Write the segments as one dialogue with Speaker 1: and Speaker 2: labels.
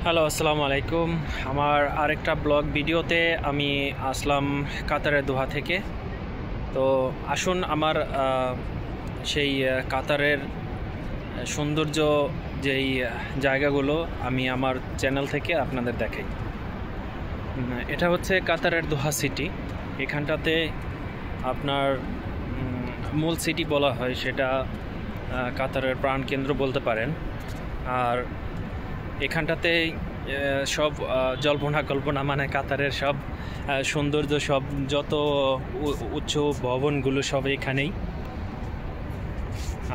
Speaker 1: Hello, আসসালামু আলাইকুম। আমার আরেকটা ব্লগ ভিডিওতে আমি আসলাম কাতারের দোহা থেকে। তো আসুন আমার সেই কাতারের সৌন্দর্য যেই জায়গাগুলো আমি আমার চ্যানেল থেকে আপনাদের দেখাই। এটা হচ্ছে কাতারের দোহা সিটি। এখানটাতে আপনার মূল সিটি বলা হয়, সেটা কাতারের প্রাণকেন্দ্র বলতে পারেন। আর এখানটাতে সব জল্পনা কল্পনা, মানে কাতারের সব সৌন্দর্য, সব যত উচ্চ ভবনগুলো সব এখানেই।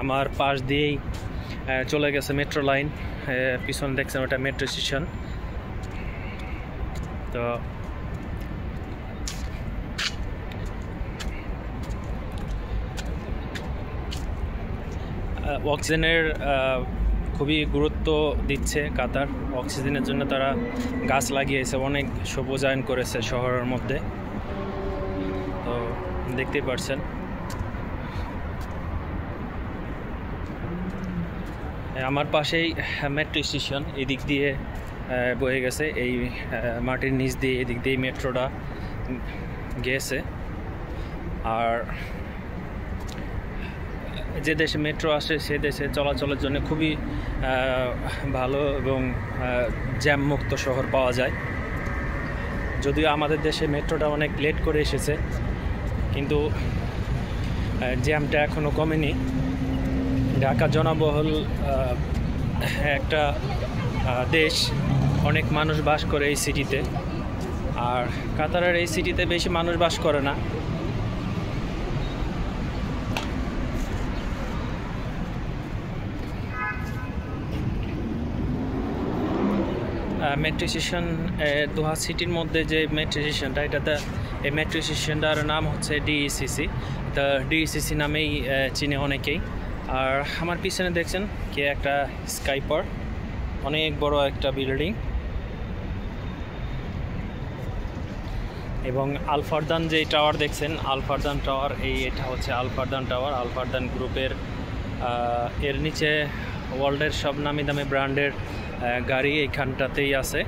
Speaker 1: আমার পাশ দিয়েই চলে গেছে মেট্রো লাইন, পিছনে দেখছেন ওটা মেট্রো স্টেশন। তো অক্সিজেনের খুবই গুরুত্ব দিচ্ছে কাতার। অক্সিজেনের জন্য তারা গাছ লাগিয়েছে, অনেক সবুজায়ন করেছে শহরের মধ্যে। তো দেখতেই পারছেন আমার পাশেই মেট্রো স্টেশন, এদিক দিয়ে বয়ে গেছে, এই মাটির নিচ দিয়ে এদিক দিয়ে মেট্রোটা গেছে। আর যে দেশে মেট্রো আসে সে দেশে চলাচলের জন্য খুবই ভালো এবং জ্যামমুক্ত শহর পাওয়া যায়। যদিও আমাদের দেশে মেট্রোটা অনেক লেট করে এসেছে, কিন্তু জ্যামটা এখনও কমেনি। ঢাকা জনবহুল একটা দেশ, অনেক মানুষ বাস করে এই সিটিতে। আর কাতারের এই সিটিতে বেশি মানুষ বাস করে না। মেট্রো স্টেশন দোহা সিটির মধ্যে যে মেট্রো স্টেশনটা, এটাতে এই মেট্রো স্টেশনটার নাম হচ্ছে ডিইসিসি। তা ডিইসিসি নামেই চিনে অনেকেই। আর আমার পিছনে দেখছেন কি একটা স্কাইপার, অনেক বড় একটা বিল্ডিং। এবং আলফারদান যে টাওয়ার দেখছেন, আলফারদান টাওয়ার, এটা হচ্ছে আলফারদান টাওয়ার। আলফারদান গ্রুপের এর নিচে ওয়ার্ল্ডের সব নামি দামি ব্র্যান্ডের গাড়ি এইখানটাতেই আছে।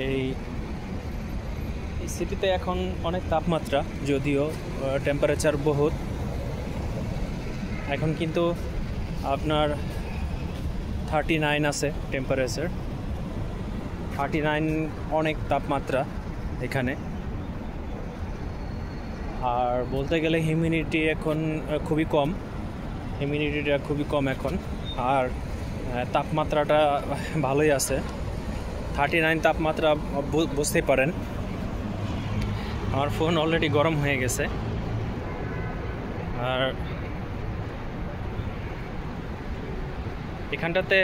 Speaker 1: এই সিটিতে এখন অনেক তাপমাত্রা, যদিও টেম্পারেচার বহুত। এখন কিন্তু আপনার 39 আছে টেম্পারেচার। 39 অনেক তাপমাত্রা এখানে। আর বলতে গেলে হিউমিডিটি এখন খুবই কম, হিউমিডিটিটা খুবই কম এখন। আর তাপমাত্রাটা ভালোই আছে, 39 তাপমাত্রা। বুঝতেই পারেন আমার ফোন অলরেডি গরম হয়ে গেছে। আর এখানটাতে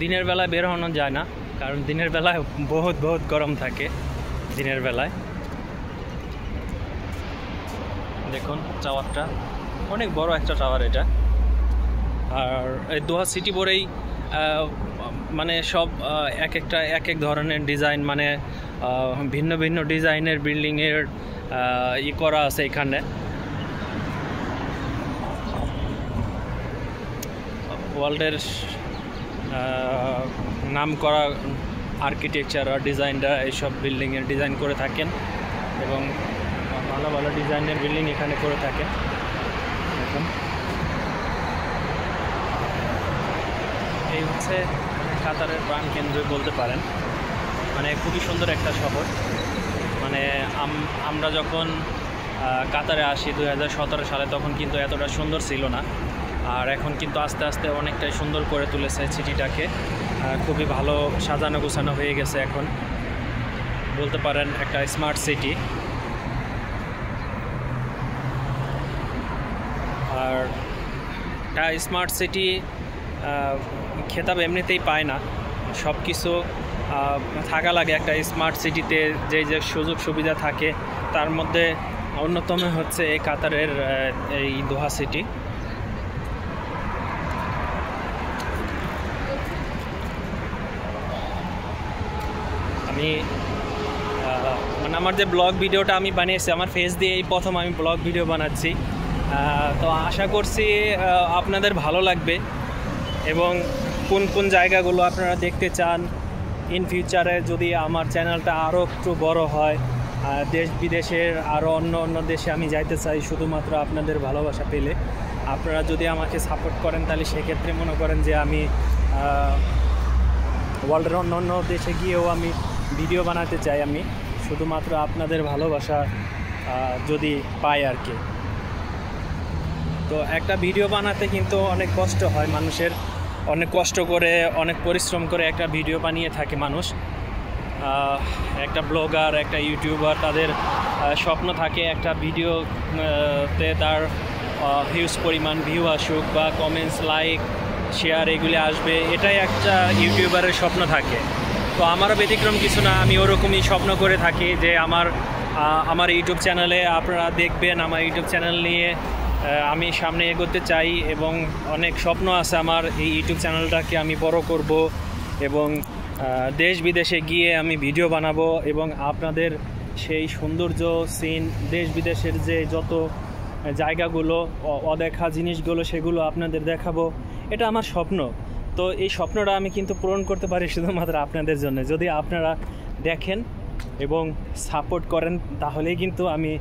Speaker 1: দিনের বেলায় বের হওয়া যায় না, কারণ দিনের বেলায় বহুত গরম থাকে দিনের বেলায়। দেখুন টাওয়ারটা, অনেক বড় একটা টাওয়ার এটা। আর এই দোহা সিটি বলেই মানে সব এক এক ধরনের ডিজাইন, মানে ভিন্ন ভিন্ন ডিজাইনের বিল্ডিংয়ের করা আছে এখানে। ওয়ার্ল্ডের নাম করা আর্কিটেকচার আর ডিজাইনরা এইসব বিল্ডিংয়ের ডিজাইন করে থাকেন, এবং ভালো ভালো ডিজাইনের বিল্ডিং এখানে করে থাকেন। দেখুন এই হচ্ছে কাতারের প্রাণকেন্দ্র বলতে পারেন। মানে খুবই সুন্দর একটা শহর। মানে আমরা যখন কাতারে আসি 2017 সালে, তখন কিন্তু এতটা সুন্দর ছিল না। আর এখন কিন্তু আস্তে আস্তে অনেকটাই সুন্দর করে তুলেছে সিটিটাকে। খুবই ভালো সাজানো গোছানো হয়ে গেছে এখন, বলতে পারেন একটা স্মার্ট সিটি। আর স্মার্ট সিটি খেতাব এমনিতেই পায় না, সব কিছু থাকা লাগে একটা স্মার্ট সিটিতে। যে সুযোগ সুবিধা থাকে তার মধ্যে অন্যতম হচ্ছে এই কাতারের এই দোহা সিটি। আমি মানে আমার যে ব্লগ ভিডিওটা আমি বানিয়েছি আমার ফেস দিয়ে এই প্রথম আমি ব্লগ ভিডিও বানাচ্ছি। তো আশা করছি আপনাদের ভালো লাগবে এবং কোন কোন জায়গাগুলো আপনারা দেখতে চান। ইন ফিউচারে যদি আমার চ্যানেলটা আরও একটু বড় হয়, দেশ বিদেশের আরও অন্য অন্য দেশে আমি যাইতে চাই শুধুমাত্র আপনাদের ভালোবাসা পেলে। আপনারা যদি আমাকে সাপোর্ট করেন তাহলে সেক্ষেত্রে মনে করেন যে আমি ওয়ার্ল্ডের অন্য অন্য দেশে গিয়েও আমি ভিডিও বানাতে চাই, আমি শুধুমাত্র আপনাদের ভালোবাসা যদি পাই আর কি। তো একটা ভিডিও বানাতে কিন্তু অনেক কষ্ট হয় মানুষের, অনেক কষ্ট করে অনেক পরিশ্রম করে একটা ভিডিও বানিয়ে থাকে মানুষ। একটা ব্লগার, একটা ইউটিউবার, তাদের স্বপ্ন থাকে একটা ভিডিওতে তার হিউজ পরিমাণ ভিউ আসুক বা কমেন্টস, লাইক, শেয়ার এগুলি আসবে, এটাই একটা ইউটিউবারের স্বপ্ন থাকে। তো আমারও ব্যতিক্রম কিছু না, আমি ওরকমই স্বপ্ন করে থাকি যে আমার ইউটিউব চ্যানেলে আপনারা দেখবেন, আমার ইউটিউব চ্যানেল নিয়ে আমি সামনে এগোতে চাই এবং অনেক স্বপ্ন আছে আমার এই ইউটিউব চ্যানেলটাকে আমি বড় করব এবং দেশ বিদেশে গিয়ে আমি ভিডিও বানাবো এবং আপনাদের সেই সৌন্দর্য সিন, দেশ বিদেশের যে যত জায়গাগুলো, অদেখা জিনিসগুলো, সেগুলো আপনাদের দেখাবো। এটা আমার স্বপ্ন। তো এই স্বপ্নটা আমি কিন্তু পূরণ করতে পারি শুধুমাত্র আপনাদের জন্য। যদি আপনারা দেখেন এবং সাপোর্ট করেন তাহলেই কিন্তু আমি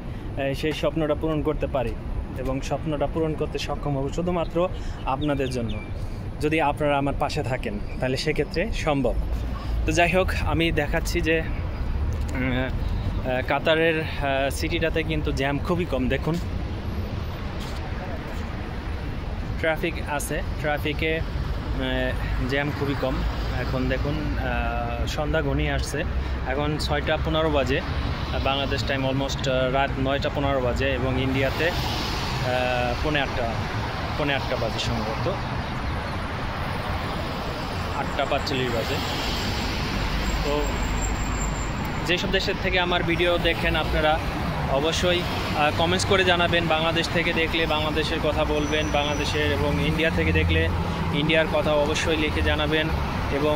Speaker 1: সেই স্বপ্নটা পূরণ করতে পারি এবং স্বপ্নটা পূরণ করতে সক্ষম হব শুধুমাত্র আপনাদের জন্য। যদি আপনারা আমার পাশে থাকেন তাহলে সেক্ষেত্রে সম্ভব। তো যাই হোক, আমি দেখাচ্ছি যে কাতারের সিটিটাতে কিন্তু জ্যাম খুবই কম। দেখুন, ট্রাফিক আছে, ট্রাফিকে জ্যাম খুবই কম। এখন দেখুন সন্ধ্যা ঘনিয়ে আসছে, এখন 6টা 15 বাজে, বাংলাদেশ টাইম অলমোস্ট রাত 9টা 15 বাজে এবং ইন্ডিয়াতে 8:45 বাজে, সম্ভবত 8:45 বাজে। তো যেসব দেশের থেকে আমার ভিডিও দেখেন আপনারা অবশ্যই কমেন্টস করে জানাবেন। বাংলাদেশ থেকে দেখলে বাংলাদেশের কথা বলবেন, বাংলাদেশের, এবং ইন্ডিয়া থেকে দেখলে ইন্ডিয়ার কথা অবশ্যই লিখে জানাবেন। এবং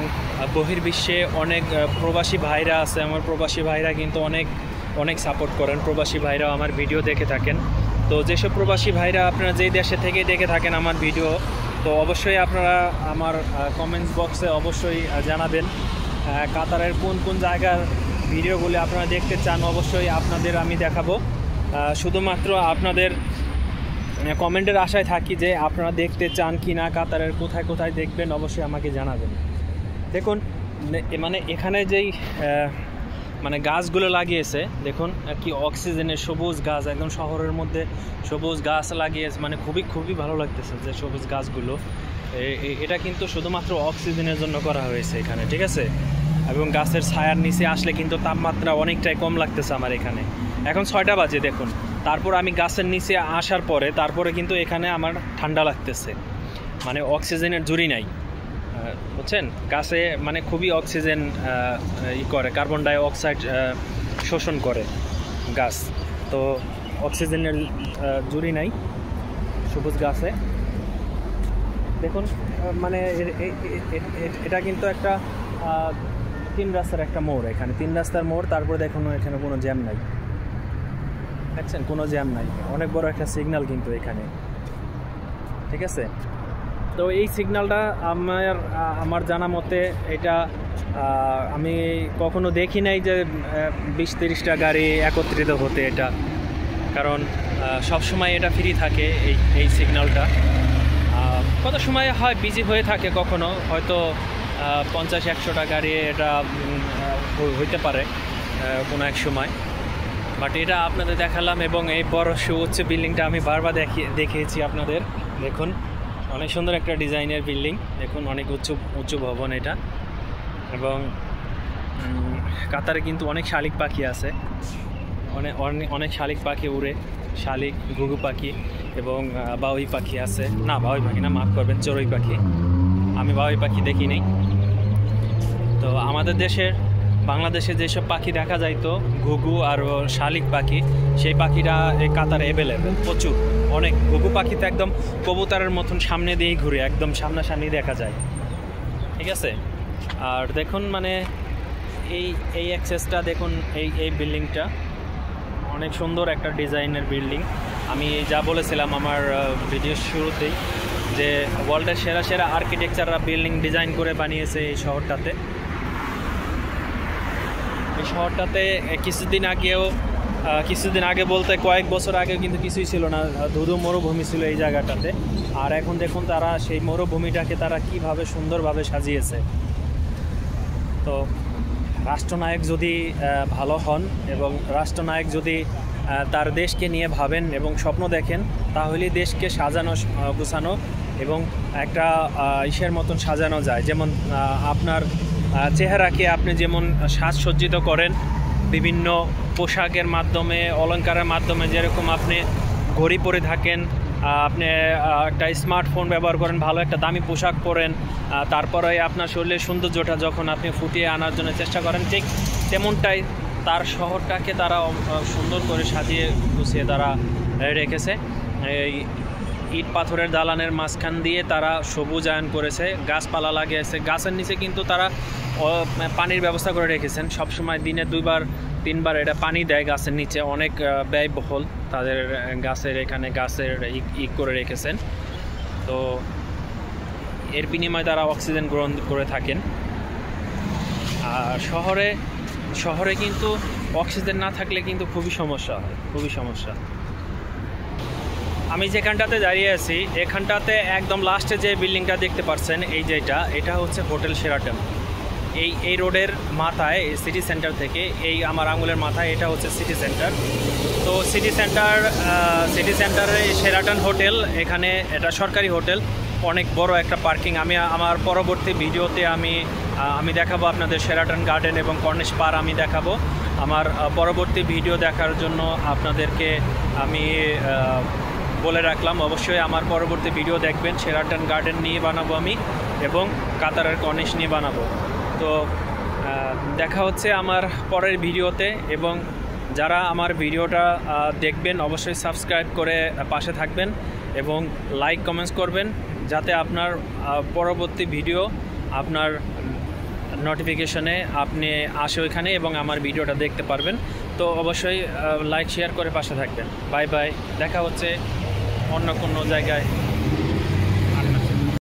Speaker 1: বহির্বিশ্বে অনেক প্রবাসী ভাইরা আছে, আমার প্রবাসী ভাইরা কিন্তু অনেক সাপোর্ট করেন, প্রবাসী ভাইরাও আমার ভিডিও দেখে থাকেন। তো যেসব প্রবাসী ভাইরা আপনারা যেই দেশে থেকে দেখে থাকেন আমার ভিডিও, তো অবশ্যই আপনারা আমার কমেন্টস বক্সে অবশ্যই জানাবেন কাতারের কোন কোন জায়গার ভিডিওগুলি আপনারা দেখতে চান। অবশ্যই আপনাদের আমি দেখাবো। শুধুমাত্র আপনাদের কমেন্টের আশায় থাকি যে আপনারা দেখতে চান কি না, কাতারের কোথায় কোথায় দেখবেন অবশ্যই আমাকে জানাবেন। দেখুন মানে এখানে যেই মানে গাছগুলো লাগিয়েছে, দেখুন কি অক্সিজেনের সবুজ গাছ, একদম শহরের মধ্যে সবুজ গাছ লাগিয়েছে, মানে খুবই ভালো লাগতেছে যে সবুজ গাছগুলো। এটা কিন্তু শুধুমাত্র অক্সিজেনের জন্য করা হয়েছে এখানে, ঠিক আছে। এবং গাছের ছায়ার নিচে আসলে কিন্তু তাপমাত্রা অনেকটাই কম লাগতেছে আমার এখানে। এখন 6টা বাজে দেখুন, তারপর আমি গাছের নিচে আসার পরে তারপরে কিন্তু এখানে আমার ঠান্ডা লাগতেছে, মানে অক্সিজেনের জুড়ি নাই, বুঝছেন। গাছে মানে খুবই অক্সিজেন করে, কার্বন ডাই অক্সাইড শোষণ করে গাছ, তো অক্সিজেনের জুড়ি নাই সবুজ গাছে। দেখুন মানে এটা কিন্তু একটা 3 রাস্তার একটা মোড়, এখানে 3 রাস্তার মোড়। তারপরে দেখুন এখানে কোনো জ্যাম নাই, দেখছেন কোনো জ্যাম নাই। অনেক বড় একটা সিগন্যাল কিন্তু এখানে, ঠিক আছে। তো এই সিগন্যালটা আমার জানা মতে এটা আমি কখনো দেখি নাই যে 20-30টা গাড়ি একত্রিত হতে, এটা কারণ সব সময় এটা ফ্রি থাকে এই সিগন্যালটা। কত সময় হয় বিজি হয়ে থাকে, কখনো হয়তো 50-100টা গাড়ি এটা হইতে পারে কোনো এক সময়। বাট এটা আপনাদের দেখালাম এবং এই বড় সুউচ্চ বিল্ডিংটা আমি বারবার দেখিয়েছি আপনাদের। দেখুন অনেক সুন্দর একটা ডিজাইনের বিল্ডিং, দেখুন অনেক উঁচু ভবন এটা। এবং কাতারে কিন্তু অনেক শালিক পাখি আছে, অনেক শালিক পাখি উড়ে, শালিক, ঘুঘু পাখি এবং বাউই পাখি আছে। না, বাউই পাখি না, মাফ করবেন, চড়ুই পাখি। আমি বাউই পাখি দেখি নাই। তো আমাদের বাংলাদেশে যেসব পাখি দেখা যাইতো, ঘুঘু আর শালিক পাখি, সেই পাখিটা এই কাতারে অ্যাভেলেবেল প্রচুর, অনেক। ঘুঘু পাখি তো একদম কবুতরের মতন সামনে দিয়েই ঘুরে, একদম সামনাসামনি দেখা যায়, ঠিক আছে। আর দেখুন মানে এই এই অ্যাক্সেসটা দেখুন, এই বিল্ডিংটা অনেক সুন্দর একটা ডিজাইনের বিল্ডিং। আমি যা বলেছিলাম আমার ভিডিওর শুরুতেই যে ওয়ার্ল্ডের সেরা সেরা আর্কিটেকচাররা বিল্ডিং ডিজাইন করে বানিয়েছে এই শহরটাতে। এই শহরটাতে কিছুদিন আগে বলতে কয়েক বছর আগে কিন্তু কিছুই ছিল না, ধুধু মরুভূমি ছিল এই জায়গাটাতে। আর এখন দেখুন তারা সেই মরুভূমিটাকে তারা কিভাবে সুন্দরভাবে সাজিয়েছে। তো রাষ্ট্রনায়ক যদি ভালো হন এবং রাষ্ট্রনায়ক যদি তার দেশকে নিয়ে ভাবেন এবং স্বপ্ন দেখেন, তাহলেই দেশকে সাজানো গুছানো এবং একটা ইসের মতন সাজানো যায়। যেমন আপনার চেহারাকে আপনি যেমন সাজসজ্জিত করেন বিভিন্ন পোশাকের মাধ্যমে, অলংকারের মাধ্যমে, যেরকম আপনি ঘড়ি পরে থাকেন, আপনি একটা স্মার্টফোন ব্যবহার করেন, ভালো একটা দামি পোশাক পরেন, তারপরে আপনার শরীরের সৌন্দর্যটা যখন আপনি ফুটিয়ে আনার জন্য চেষ্টা করেন, ঠিক তেমনটাই তার শহরটাকে তারা সুন্দর করে সাজিয়ে গুছিয়ে তারা রেখেছে। এই ইট পাথরের দালানের মাঝখান দিয়ে তারা সবুজায়ন করেছে, গাছপালা লাগিয়েছে। গাছের নিচে কিন্তু তারা পানির ব্যবস্থা করে রেখেছেন। সবসময় দিনে 2-3 বার এটা পানি দেয় গাছের নিচে। অনেক ব্যয়বহুল তাদের গাছের করে রেখেছেন। তো এর বিনিময়ে তারা অক্সিজেন গ্রহণ করে থাকেন। আর শহরে কিন্তু অক্সিজেন না থাকলে কিন্তু খুবই সমস্যা। আমি যেখানটাতে দাঁড়িয়ে আছি এখানটাতে একদম লাস্টে যে বিল্ডিংটা দেখতে পাচ্ছেন, এটা হচ্ছে হোটেল শেরাটন। এই রোডের মাথায় সিটি সেন্টার থেকে আমার আঙুলের মাথায় এটা হচ্ছে সিটি সেন্টার। তো সিটি সেন্টারে শেরাটন হোটেল, এখানে এটা সরকারি হোটেল, অনেক বড় একটা পার্কিং। আমি আমার পরবর্তী ভিডিওতে আমি দেখাবো আপনাদের শেরাটন গার্ডেন এবং কর্নিশ পার আমি দেখাবো। আমার পরবর্তী ভিডিও দেখার জন্য আপনাদেরকে আমি বলে রাখলাম, অবশ্যই আমার পরবর্তী ভিডিও দেখবেন। শেরাটন গার্ডেন নিয়ে বানাবো আমি এবং কাতারের কর্নিশ নিয়ে বানাবো। তো দেখা হচ্ছে আমার পরের ভিডিওতে, এবং যারা আমার ভিডিওটা দেখবেন অবশ্যই সাবস্ক্রাইব করে পাশে থাকবেন এবং লাইক কমেন্টস করবেন, যাতে আপনার পরবর্তী ভিডিও আপনার নোটিফিকেশনে আপনি আসে ওইখানে এবং আমার ভিডিওটা দেখতে পারবেন। তো অবশ্যই লাইক শেয়ার করে পাশে থাকবেন। বাই বাই, দেখা হচ্ছে অন্য কোনো জায়গায়।